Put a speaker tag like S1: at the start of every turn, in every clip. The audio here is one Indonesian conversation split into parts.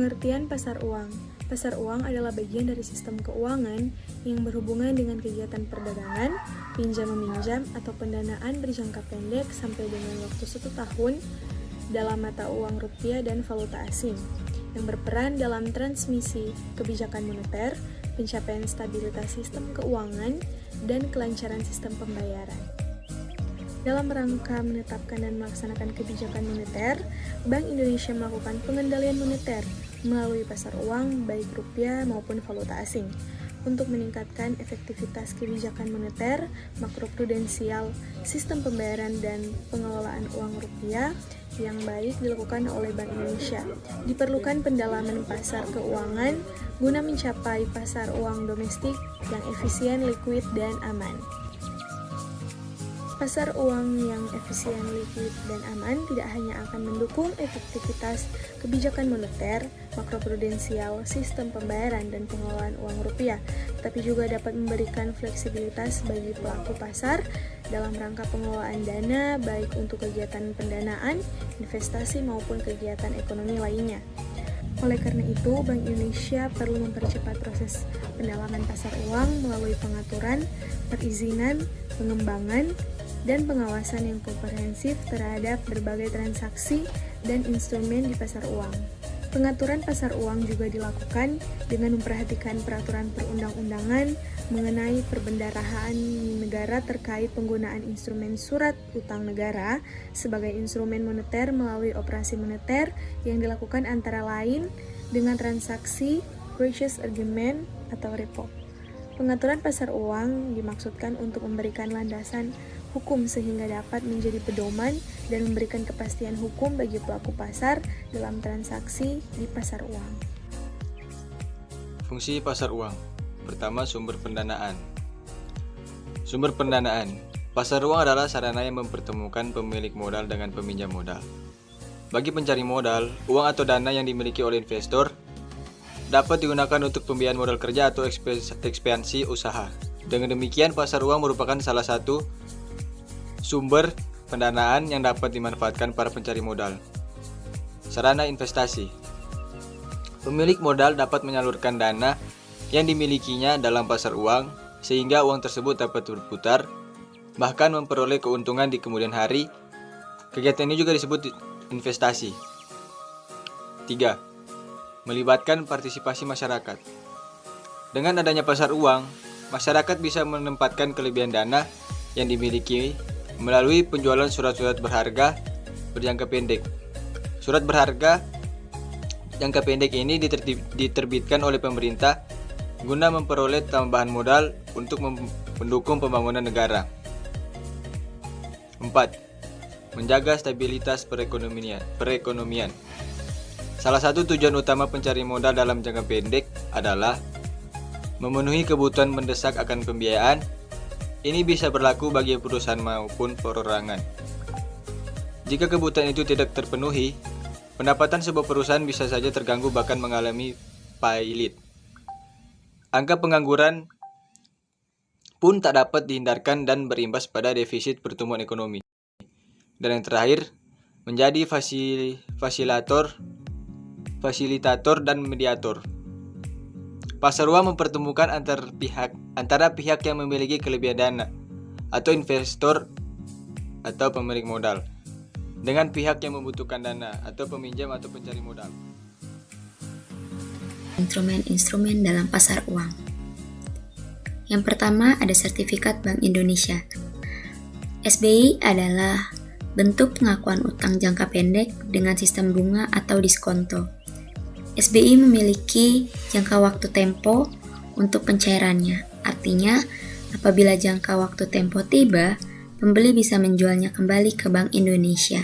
S1: Pengertian pasar uang. Pasar uang adalah bagian dari sistem keuangan yang berhubungan dengan kegiatan perdagangan, pinjam-meminjam, atau pendanaan berjangka pendek sampai dengan waktu 1 tahun dalam mata uang rupiah dan valuta asing, yang berperan dalam transmisi kebijakan moneter, pencapaian stabilitas sistem keuangan, dan kelancaran sistem pembayaran. Dalam rangka menetapkan dan melaksanakan kebijakan moneter, Bank Indonesia melakukan pengendalian moneter melalui pasar uang baik rupiah maupun valuta asing untuk meningkatkan efektivitas kebijakan moneter, makroprudensial, sistem pembayaran dan pengelolaan uang rupiah yang baik dilakukan oleh Bank Indonesia. Diperlukan pendalaman pasar keuangan guna mencapai pasar uang domestik yang efisien, likuid, dan aman. Pasar uang yang efisien, likuid, dan aman tidak hanya akan mendukung efektivitas kebijakan moneter, makroprudensial, sistem pembayaran, dan pengelolaan uang rupiah, tapi juga dapat memberikan fleksibilitas bagi pelaku pasar dalam rangka pengelolaan dana, baik untuk kegiatan pendanaan, investasi, maupun kegiatan ekonomi lainnya. Oleh karena itu, Bank Indonesia perlu mempercepat proses pendalaman pasar uang melalui pengaturan, perizinan, pengembangan, dan pengawasan yang komprehensif terhadap berbagai transaksi dan instrumen di pasar uang. Pengaturan pasar uang juga dilakukan dengan memperhatikan peraturan perundang-undangan mengenai perbendaharaan negara terkait penggunaan instrumen surat utang negara sebagai instrumen moneter melalui operasi moneter yang dilakukan antara lain dengan transaksi purchase agreement atau repo. Pengaturan pasar uang dimaksudkan untuk memberikan landasan hukum sehingga dapat menjadi pedoman dan memberikan kepastian hukum bagi pelaku pasar dalam transaksi di pasar uang.
S2: Fungsi pasar uang. Pertama, sumber pendanaan. Sumber pendanaan. Pasar uang adalah sarana yang mempertemukan pemilik modal dengan peminjam modal. Bagi pencari modal, uang atau dana yang dimiliki oleh investor dapat digunakan untuk pembiayaan modal kerja atau ekspansi usaha. Dengan demikian, pasar uang merupakan salah satu sumber pendanaan yang dapat dimanfaatkan para pencari modal. Sarana investasi. Pemilik modal dapat menyalurkan dana yang dimilikinya dalam pasar uang sehingga uang tersebut dapat berputar, bahkan memperoleh keuntungan di kemudian hari. Kegiatan ini juga disebut investasi. 3. Melibatkan partisipasi masyarakat. Dengan adanya pasar uang, masyarakat bisa menempatkan kelebihan dana yang dimiliki melalui penjualan surat-surat berharga berjangka pendek. Surat berharga jangka pendek ini diterbitkan oleh pemerintah guna memperoleh tambahan modal untuk mendukung pembangunan negara. 4. Menjaga stabilitas perekonomian. Salah satu tujuan utama pencari modal dalam jangka pendek adalah memenuhi kebutuhan mendesak akan pembiayaan. Ini bisa berlaku bagi perusahaan maupun perorangan. Jika kebutuhan itu tidak terpenuhi, pendapatan sebuah perusahaan bisa saja terganggu bahkan mengalami pailit. Angka pengangguran pun tak dapat dihindarkan dan berimbas pada defisit pertumbuhan ekonomi. Dan yang terakhir, menjadi fasilitator dan mediator. Pasar uang mempertemukan antara pihak yang memiliki kelebihan dana atau investor atau pemilik modal dengan pihak yang membutuhkan dana atau peminjam atau pencari modal.
S3: Instrumen-instrumen dalam pasar uang. Yang pertama ada sertifikat Bank Indonesia. SBI adalah bentuk pengakuan utang jangka pendek dengan sistem bunga atau diskonto. SBI memiliki jangka waktu tempo untuk pencairannya. Artinya, apabila jangka waktu tempo tiba, pembeli bisa menjualnya kembali ke Bank Indonesia.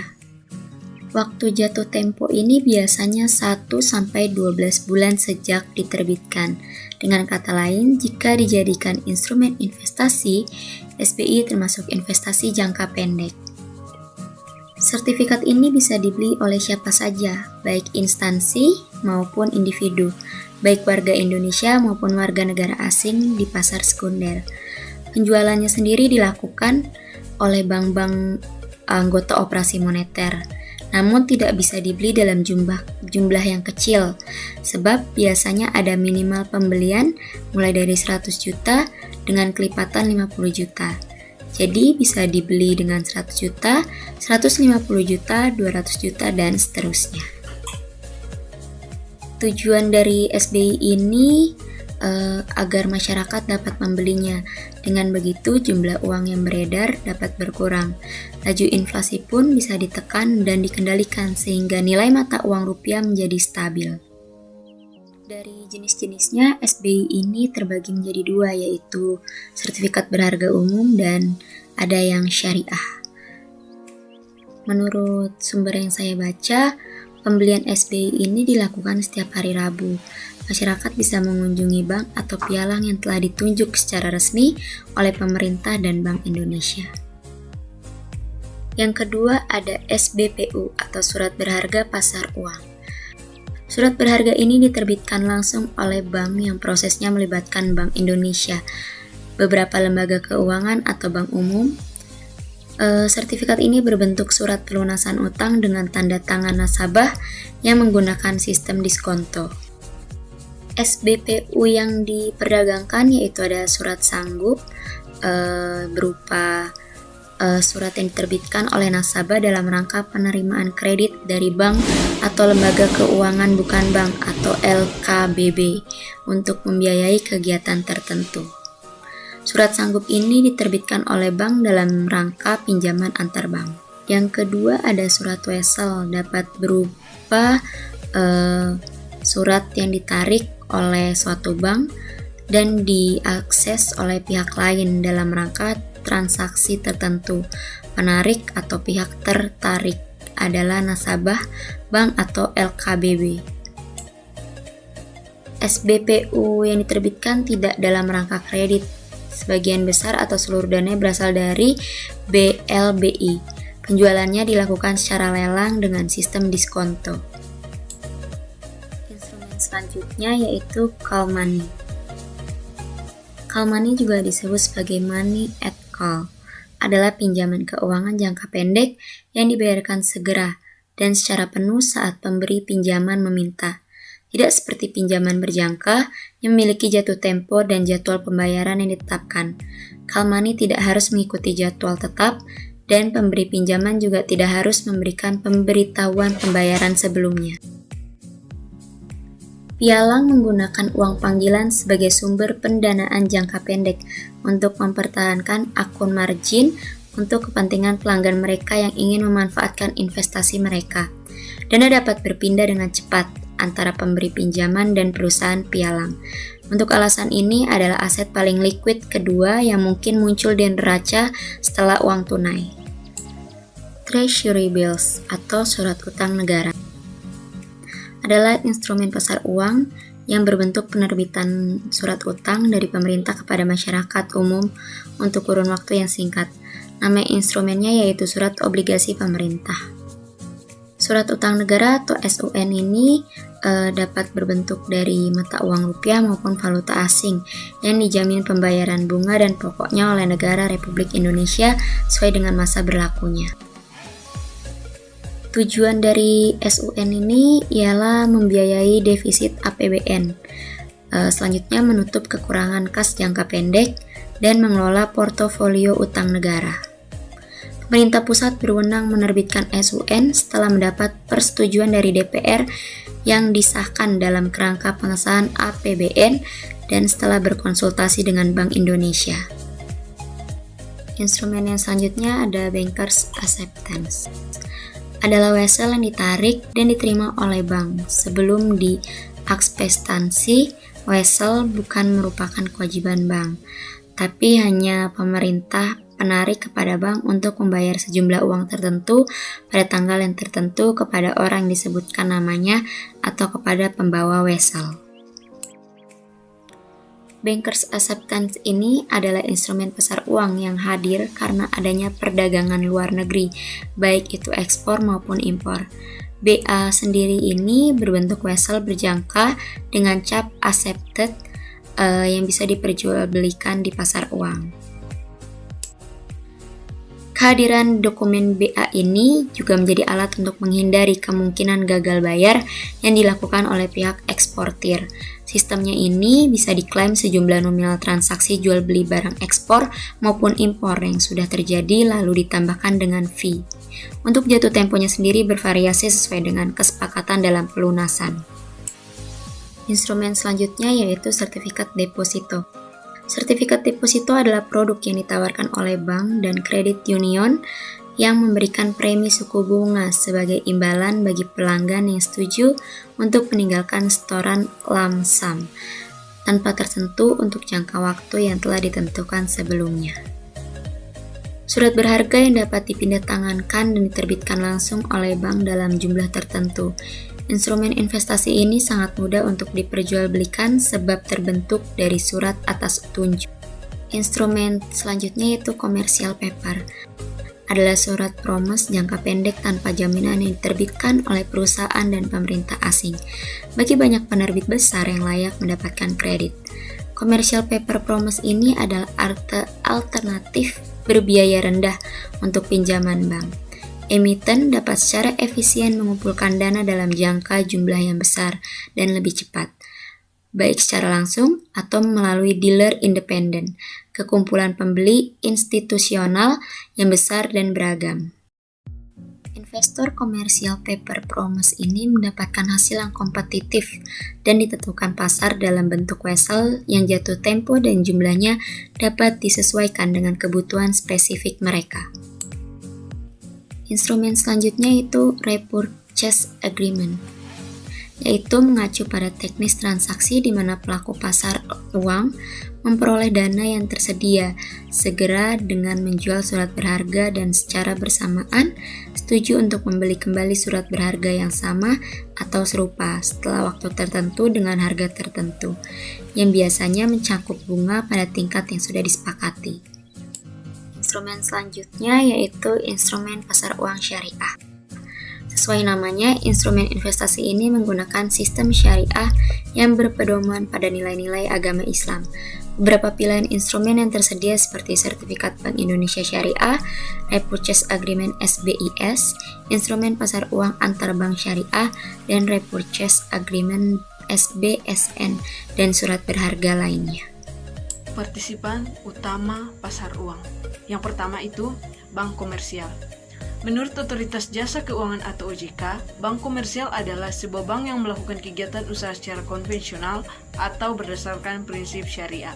S3: Waktu jatuh tempo ini biasanya 1-12 bulan sejak diterbitkan. Dengan kata lain, jika dijadikan instrumen investasi, SBI termasuk investasi jangka pendek. Sertifikat ini bisa dibeli oleh siapa saja, baik instansi maupun individu, baik warga Indonesia maupun warga negara asing di pasar sekunder. Penjualannya sendiri dilakukan oleh bank-bank anggota operasi moneter. namun tidak bisa dibeli dalam jumlah yang kecil, sebab biasanya ada minimal pembelian mulai dari 100 juta dengan kelipatan 50 juta. Jadi bisa dibeli dengan 100 juta, 150 juta, 200 juta, dan seterusnya. Tujuan dari SBI ini agar masyarakat dapat membelinya. Dengan begitu, jumlah uang yang beredar dapat berkurang. Laju inflasi pun bisa ditekan dan dikendalikan sehingga nilai mata uang rupiah menjadi stabil. Dari jenis-jenisnya, SBI ini terbagi menjadi dua, yaitu sertifikat berharga umum dan ada yang syariah. Menurut sumber yang saya baca, pembelian SBI ini dilakukan setiap hari Rabu. Masyarakat bisa mengunjungi bank atau pialang yang telah ditunjuk secara resmi oleh pemerintah dan Bank Indonesia. Yang kedua ada SBPU atau Surat Berharga Pasar Uang. Surat berharga ini diterbitkan langsung oleh bank yang prosesnya melibatkan Bank Indonesia, beberapa lembaga keuangan atau bank umum. Sertifikat ini berbentuk surat pelunasan utang dengan tanda tangan nasabah yang menggunakan sistem diskonto. SBPU yang diperdagangkan yaitu ada surat sanggup berupa surat yang diterbitkan oleh nasabah dalam rangka penerimaan kredit dari bank atau lembaga keuangan bukan bank atau LKBB untuk membiayai kegiatan tertentu. Surat sanggup ini diterbitkan oleh bank dalam rangka pinjaman antar bank. Yang kedua ada surat wesel, dapat berupa surat yang ditarik oleh suatu bank dan diakses oleh pihak lain dalam rangka transaksi tertentu. Penarik atau pihak tertarik adalah nasabah bank atau LKBB. SBPU yang diterbitkan tidak dalam rangka kredit. Sebagian besar atau seluruh dana berasal dari BLBI. Penjualannya dilakukan secara lelang dengan sistem diskonto. Selanjutnya yaitu call money. Call money juga disebut sebagai money at call, adalah pinjaman keuangan jangka pendek yang dibayarkan segera dan secara penuh saat pemberi pinjaman meminta. Tidak seperti pinjaman berjangka yang memiliki jatuh tempo dan jadwal pembayaran yang ditetapkan. Call money tidak harus mengikuti jadwal tetap dan pemberi pinjaman juga tidak harus memberikan pemberitahuan pembayaran sebelumnya. Pialang menggunakan uang panggilan sebagai sumber pendanaan jangka pendek untuk mempertahankan akun margin untuk kepentingan pelanggan mereka yang ingin memanfaatkan investasi mereka. Dana dapat berpindah dengan cepat antara pemberi pinjaman dan perusahaan pialang. Untuk alasan ini adalah aset paling liquid kedua yang mungkin muncul di neraca setelah uang tunai. Treasury bills atau surat utang negara adalah instrumen pasar uang yang berbentuk penerbitan surat utang dari pemerintah kepada masyarakat umum untuk kurun waktu yang singkat. Nama instrumennya yaitu surat obligasi pemerintah. Surat utang negara atau SUN ini dapat berbentuk dari mata uang rupiah maupun valuta asing yang dijamin pembayaran bunga dan pokoknya oleh negara Republik Indonesia sesuai dengan masa berlakunya. Tujuan dari SUN ini ialah membiayai defisit APBN, selanjutnya menutup kekurangan kas jangka pendek, dan mengelola portofolio utang negara. Pemerintah pusat berwenang menerbitkan SUN setelah mendapat persetujuan dari DPR yang disahkan dalam kerangka pengesahan APBN dan setelah berkonsultasi dengan Bank Indonesia. Instrumen yang selanjutnya ada Bankers Acceptance. Adalah wesel yang ditarik dan diterima oleh bank. Sebelum diakspektansi, wesel bukan merupakan kewajiban bank, tapi hanya pemerintah penarik kepada bank untuk membayar sejumlah uang tertentu pada tanggal yang tertentu kepada orang yang disebutkan namanya atau kepada pembawa wesel. Bankers Acceptance ini adalah instrumen pasar uang yang hadir karena adanya perdagangan luar negeri, baik itu ekspor maupun impor. BA sendiri ini berbentuk wesel berjangka dengan cap accepted yang bisa diperjualbelikan di pasar uang. Kehadiran dokumen BA ini juga menjadi alat untuk menghindari kemungkinan gagal bayar yang dilakukan oleh pihak eksportir. Sistemnya ini bisa diklaim sejumlah nominal transaksi jual beli barang ekspor maupun impor yang sudah terjadi lalu ditambahkan dengan fee. Untuk jatuh temponya sendiri bervariasi sesuai dengan kesepakatan dalam pelunasan. Instrumen selanjutnya yaitu sertifikat deposito. Sertifikat deposito adalah produk yang ditawarkan oleh bank dan kredit union yang memberikan premi suku bunga sebagai imbalan bagi pelanggan yang setuju untuk meninggalkan setoran lump sum tanpa tersentuh untuk jangka waktu yang telah ditentukan sebelumnya. Surat berharga yang dapat dipindahtangankan dan diterbitkan langsung oleh bank dalam jumlah tertentu. Instrumen investasi ini sangat mudah untuk diperjualbelikan sebab terbentuk dari surat atas tunjuk. Instrumen selanjutnya yaitu commercial paper. Adalah surat promes jangka pendek tanpa jaminan yang diterbitkan oleh perusahaan dan pemerintah asing. Bagi banyak penerbit besar yang layak mendapatkan kredit. Commercial paper promise ini adalah alternatif berbiaya rendah untuk pinjaman bank. Emiten dapat secara efisien mengumpulkan dana dalam jangka jumlah yang besar dan lebih cepat, baik secara langsung atau melalui dealer independen, kekumpulan pembeli institusional yang besar dan beragam. Investor commercial paper promise ini mendapatkan hasil yang kompetitif dan ditentukan pasar dalam bentuk wesel yang jatuh tempo dan jumlahnya dapat disesuaikan dengan kebutuhan spesifik mereka. Instrumen selanjutnya itu repurchase agreement, yaitu mengacu pada teknis transaksi di mana pelaku pasar uang memperoleh dana yang tersedia segera dengan menjual surat berharga dan secara bersamaan setuju untuk membeli kembali surat berharga yang sama atau serupa setelah waktu tertentu dengan harga tertentu, yang biasanya mencakup bunga pada tingkat yang sudah disepakati. Instrumen selanjutnya yaitu instrumen pasar uang syariah. Sesuai namanya, instrumen investasi ini menggunakan sistem syariah yang berpedoman pada nilai-nilai agama Islam. Beberapa pilihan instrumen yang tersedia seperti Sertifikat Bank Indonesia Syariah, Repurchase Agreement SBIS, Instrumen Pasar Uang Antarbank Syariah, dan Repurchase Agreement SBSN, dan surat berharga lainnya.
S4: Partisipan utama pasar uang. Yang pertama itu bank komersial. Menurut Otoritas Jasa Keuangan atau OJK, bank komersial adalah sebuah bank yang melakukan kegiatan usaha secara konvensional atau berdasarkan prinsip syariah.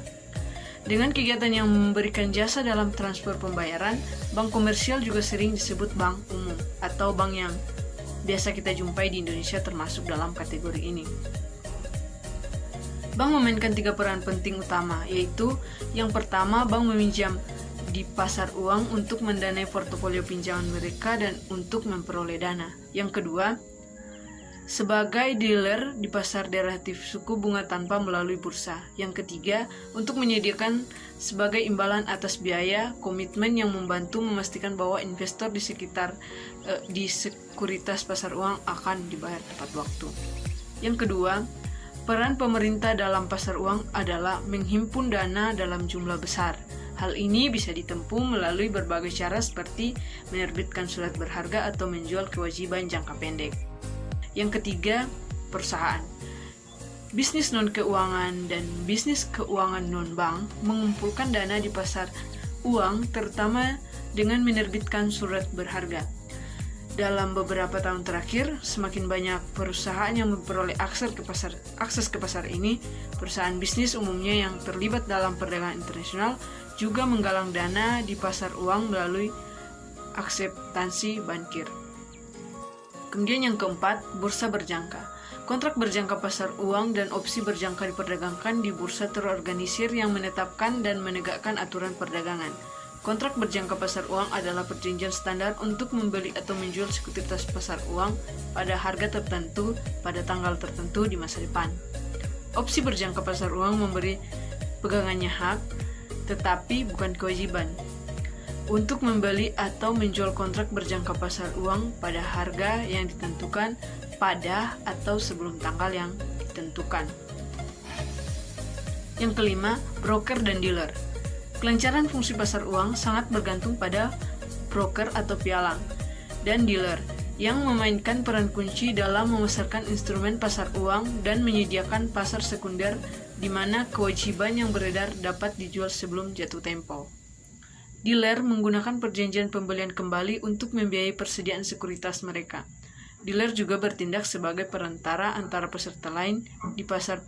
S4: Dengan kegiatan yang memberikan jasa dalam transfer pembayaran, bank komersial juga sering disebut bank umum atau bank yang biasa kita jumpai di Indonesia termasuk dalam kategori ini. Bank memainkan 3 peran penting utama, yaitu yang pertama, bank meminjam di pasar uang untuk mendanai portofolio pinjaman mereka dan untuk memperoleh dana. Yang kedua, sebagai dealer di pasar derivatif suku bunga tanpa melalui bursa. Yang ketiga, untuk menyediakan sebagai imbalan atas biaya komitmen yang membantu memastikan bahwa investor di sekuritas pasar uang akan dibayar tepat waktu. Yang kedua, peran pemerintah dalam pasar uang adalah menghimpun dana dalam jumlah besar. Hal ini bisa ditempuh melalui berbagai cara seperti menerbitkan surat berharga atau menjual kewajiban jangka pendek. Yang ketiga, perusahaan. Bisnis non-keuangan dan bisnis keuangan non-bank mengumpulkan dana di pasar uang terutama dengan menerbitkan surat berharga. Dalam beberapa tahun terakhir, semakin banyak perusahaan yang memperoleh akses ke pasar ini. Perusahaan bisnis umumnya yang terlibat dalam perdagangan internasional juga menggalang dana di pasar uang melalui akseptansi bankir. Kemudian yang keempat, bursa berjangka. Kontrak berjangka pasar uang dan opsi berjangka diperdagangkan di bursa terorganisir yang menetapkan dan menegakkan aturan perdagangan. Kontrak berjangka pasar uang adalah perjanjian standar untuk membeli atau menjual sekuritas pasar uang pada harga tertentu pada tanggal tertentu di masa depan. Opsi berjangka pasar uang memberi pegangannya hak, tetapi bukan kewajiban, untuk membeli atau menjual kontrak berjangka pasar uang pada harga yang ditentukan pada atau sebelum tanggal yang ditentukan. Yang kelima, broker dan dealer. Kelancaran fungsi pasar uang sangat bergantung pada broker atau pialang, dan dealer, yang memainkan peran kunci dalam memasarkan instrumen pasar uang dan menyediakan pasar sekunder di mana kewajiban yang beredar dapat dijual sebelum jatuh tempo. Dealer menggunakan perjanjian pembelian kembali untuk membiayai persediaan sekuritas mereka. Dealer juga bertindak sebagai perantara antara peserta lain di pasar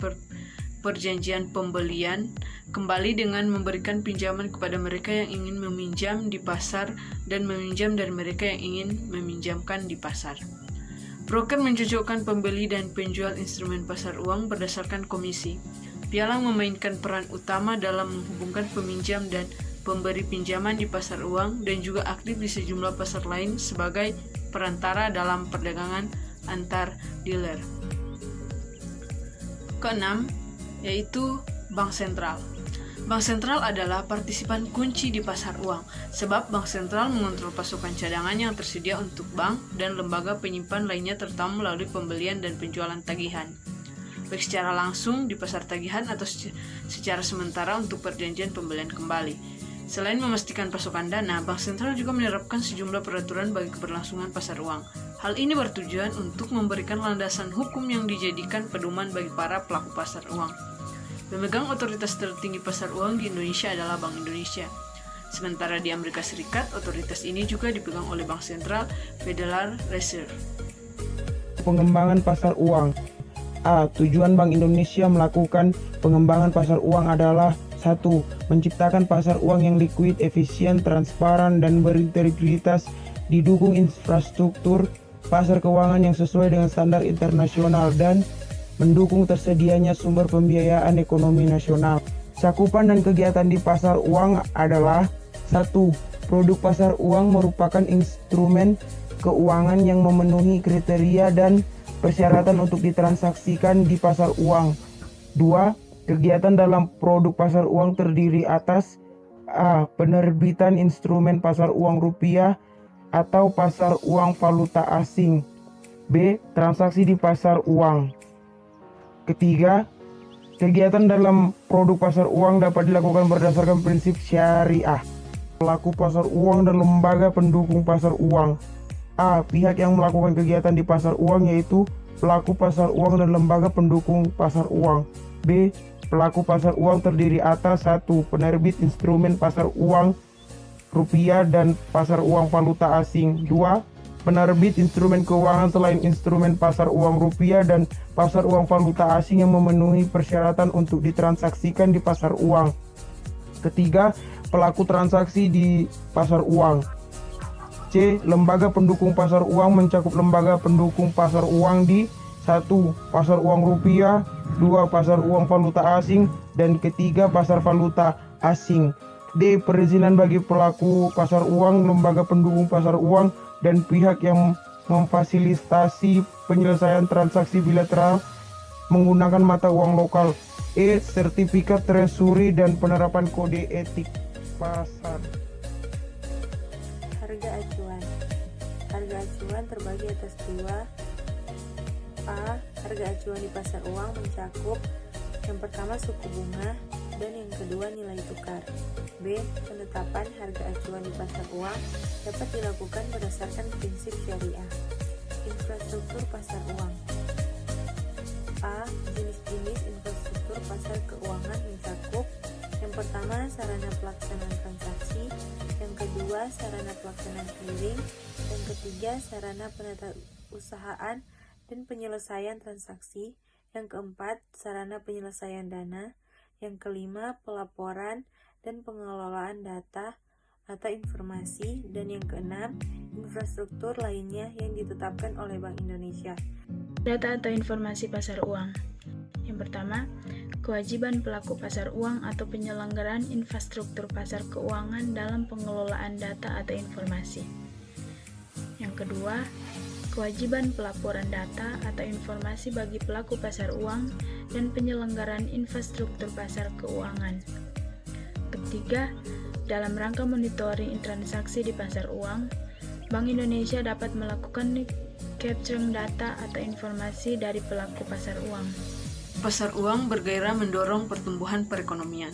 S4: perjanjian pembelian kembali dengan memberikan pinjaman kepada mereka yang ingin meminjam di pasar dan meminjam dari mereka yang ingin meminjamkan di pasar. Broker mencocokkan pembeli dan penjual instrumen pasar uang berdasarkan komisi. Pialang memainkan peran utama dalam menghubungkan peminjam dan pemberi pinjaman di pasar uang dan juga aktif di sejumlah pasar lain sebagai perantara dalam perdagangan antar dealer. Keenam, yaitu Bank Sentral. Bank Sentral adalah partisipan kunci di pasar uang, sebab Bank Sentral mengontrol pasokan cadangan yang tersedia untuk bank dan lembaga penyimpan lainnya terutama melalui pembelian dan penjualan tagihan, baik secara langsung di pasar tagihan atau secara sementara untuk perjanjian pembelian kembali. Selain memastikan pasokan dana, Bank Sentral juga menerapkan sejumlah peraturan bagi keberlangsungan pasar uang. Hal ini bertujuan untuk memberikan landasan hukum yang dijadikan pedoman bagi para pelaku pasar uang. Pemegang otoritas tertinggi pasar uang di Indonesia adalah Bank Indonesia. Sementara di Amerika Serikat, otoritas ini juga dipegang oleh Bank Sentral Federal Reserve.
S5: Pengembangan pasar uang. Tujuan Bank Indonesia melakukan pengembangan pasar uang adalah 1. Menciptakan pasar uang yang liquid, efisien, transparan, dan berintegritas, didukung infrastruktur pasar keuangan yang sesuai dengan standar internasional, dan mendukung tersedianya sumber pembiayaan ekonomi nasional. Cakupan dan kegiatan di pasar uang adalah 1. Produk pasar uang merupakan instrumen keuangan yang memenuhi kriteria dan persyaratan untuk ditransaksikan di pasar uang. 2. Kegiatan dalam produk pasar uang terdiri atas A. Penerbitan instrumen pasar uang rupiah atau pasar uang valuta asing. B. Transaksi di pasar uang. Ketiga, kegiatan dalam produk pasar uang dapat dilakukan berdasarkan prinsip syariah. Pelaku pasar uang dan lembaga pendukung pasar uang. A. Pihak yang melakukan kegiatan di pasar uang yaitu pelaku pasar uang dan lembaga pendukung pasar uang. B. Pelaku pasar uang terdiri atas 1. Penerbit instrumen pasar uang rupiah dan pasar uang valuta asing. 2. Penerbit instrumen keuangan selain instrumen pasar uang rupiah dan pasar uang valuta asing yang memenuhi persyaratan untuk ditransaksikan di pasar uang. Ketiga, pelaku transaksi di pasar uang. C. Lembaga pendukung pasar uang mencakup lembaga pendukung pasar uang di 1. Pasar uang rupiah, 2. Pasar uang valuta asing, dan ketiga pasar valuta asing. D. Perizinan bagi pelaku pasar uang, lembaga pendukung pasar uang, dan pihak yang memfasilitasi penyelesaian transaksi bilateral menggunakan mata uang lokal. E. Sertifikat treasury dan penerapan kode etik pasar.
S1: Harga acuan. Harga acuan terbagi atas 2. A. Harga acuan di pasar uang mencakup yang pertama suku bunga dan yang kedua nilai tukar. B. Penetapan harga acuan di pasar uang dapat dilakukan berdasarkan prinsip syariah. Infrastruktur pasar uang. A. Jenis-jenis infrastruktur pasar keuangan mencakup yang pertama sarana pelaksanaan transaksi, yang kedua sarana pelaksanaan clearing, yang ketiga sarana penatausahaan dan penyelesaian transaksi, yang keempat sarana penyelesaian dana, yang kelima pelaporan dan pengelolaan data atau informasi, dan yang keenam infrastruktur lainnya yang ditetapkan oleh Bank Indonesia.
S6: Data atau informasi pasar uang. Yang pertama, kewajiban pelaku pasar uang atau penyelenggaraan infrastruktur pasar keuangan dalam pengelolaan data atau informasi. Yang kedua, kewajiban pelaporan data atau informasi bagi pelaku pasar uang dan penyelenggaraan infrastruktur pasar keuangan. Ketiga, dalam rangka monitoring transaksi di pasar uang, Bank Indonesia dapat melakukan capturing data atau informasi dari pelaku pasar uang.
S4: Pasar uang bergairah mendorong pertumbuhan perekonomian.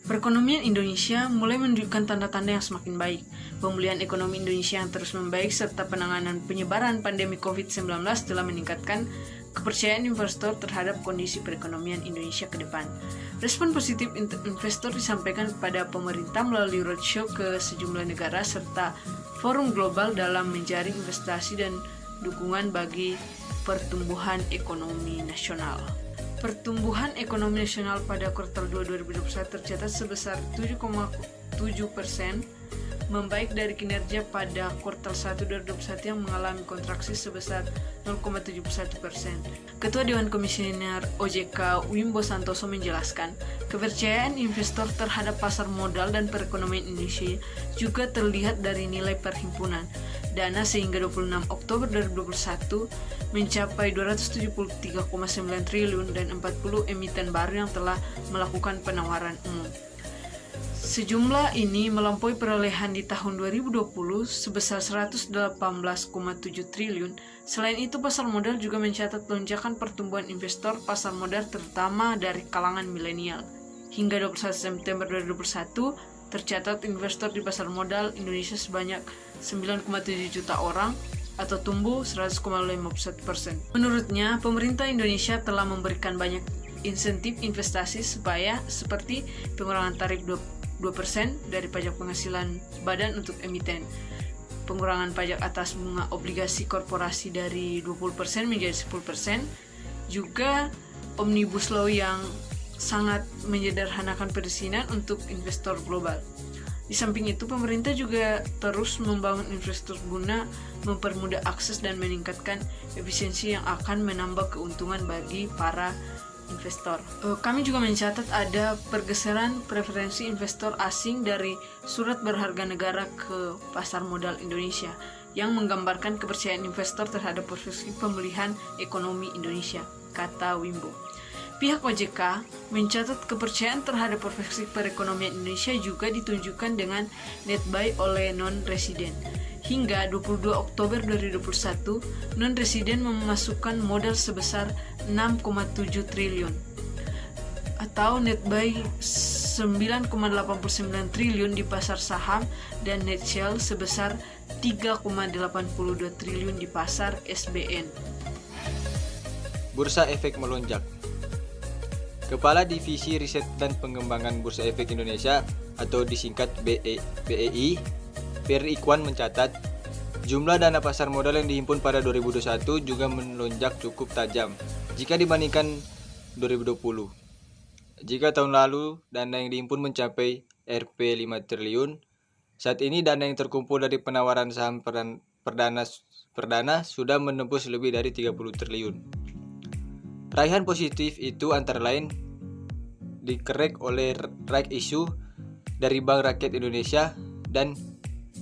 S4: Perekonomian Indonesia mulai menunjukkan tanda-tanda yang semakin baik. Pemulihan ekonomi Indonesia yang terus membaik serta penanganan penyebaran pandemi COVID-19 telah meningkatkan kepercayaan investor terhadap kondisi perekonomian Indonesia ke depan. Respon positif investor disampaikan kepada pemerintah melalui roadshow ke sejumlah negara serta forum global dalam menjaring investasi dan dukungan bagi pertumbuhan ekonomi nasional. Pertumbuhan ekonomi nasional pada kuartal 2 2021 tercatat sebesar 7,7%, membaik dari kinerja pada kuartal 1 2021 yang mengalami kontraksi sebesar 0,71%. Ketua Dewan Komisioner OJK Wimbo Santoso menjelaskan, kepercayaan investor terhadap pasar modal dan perekonomian Indonesia juga terlihat dari nilai perhimpunan dana sehingga 26 Oktober 2021 mencapai 273,9 triliun dan 40 emiten baru yang telah melakukan penawaran umum. Sejumlah ini melampaui perolehan di tahun 2020 sebesar 118,7 triliun. Selain itu, pasar modal juga mencatat lonjakan pertumbuhan investor pasar modal terutama dari kalangan milenial. Hingga 21 September 2021, tercatat investor di pasar modal Indonesia sebanyak 9,7 juta orang atau tumbuh 100,51%. Menurutnya, pemerintah Indonesia telah memberikan banyak insentif investasi seperti pengurangan tarif 2% dari pajak penghasilan badan untuk emiten, pengurangan pajak atas bunga obligasi korporasi dari 20% menjadi 10%, juga Omnibus Law yang sangat menyederhanakan perizinan untuk investor global. Di samping itu, pemerintah juga terus membangun infrastruktur guna mempermudah akses dan meningkatkan efisiensi yang akan menambah keuntungan bagi para investor. Kami juga mencatat ada pergeseran preferensi investor asing dari surat berharga negara ke pasar modal Indonesia yang menggambarkan kepercayaan investor terhadap prospek pemulihan ekonomi Indonesia, kata Wimbo. Pihak OJK mencatat kepercayaan terhadap prospek perekonomian Indonesia juga ditunjukkan dengan net buy oleh non-residen. Hingga 22 Oktober 2021, non-residen memasukkan modal sebesar 6,7 triliun atau net buy 9,89 triliun di pasar saham dan net sell sebesar 3,82 triliun di pasar SBN.
S2: Bursa Efek melonjak. Kepala Divisi Riset dan Pengembangan Bursa Efek Indonesia atau disingkat BEI, Ferry Ikhwan mencatat, jumlah dana pasar modal yang dihimpun pada 2021 juga melonjak cukup tajam jika dibandingkan 2020. Jika tahun lalu dana yang dihimpun mencapai Rp 5 triliun, saat ini dana yang terkumpul dari penawaran saham perdana sudah menembus lebih dari 30 triliun. Raihan positif itu antara lain dikerek oleh right issue dari Bank Rakyat Indonesia dan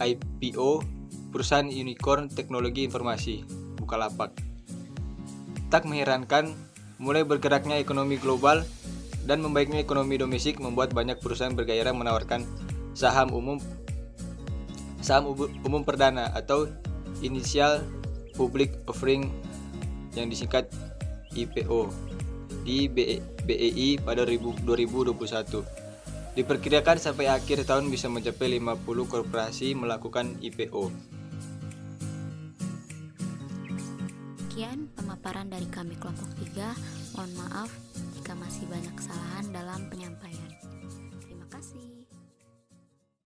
S2: IPO perusahaan unicorn teknologi informasi Bukalapak. Tak mengherankan, mulai bergeraknya ekonomi global dan membaiknya ekonomi domestik membuat banyak perusahaan bergairah menawarkan saham umum perdana atau Initial Public Offering yang disingkat IPO di BEI pada 2021. Diperkirakan sampai akhir tahun bisa mencapai 50 korporasi melakukan IPO.
S3: Sekian pemaparan dari kami kelompok 3. Mohon maaf jika masih banyak kesalahan dalam penyampaian.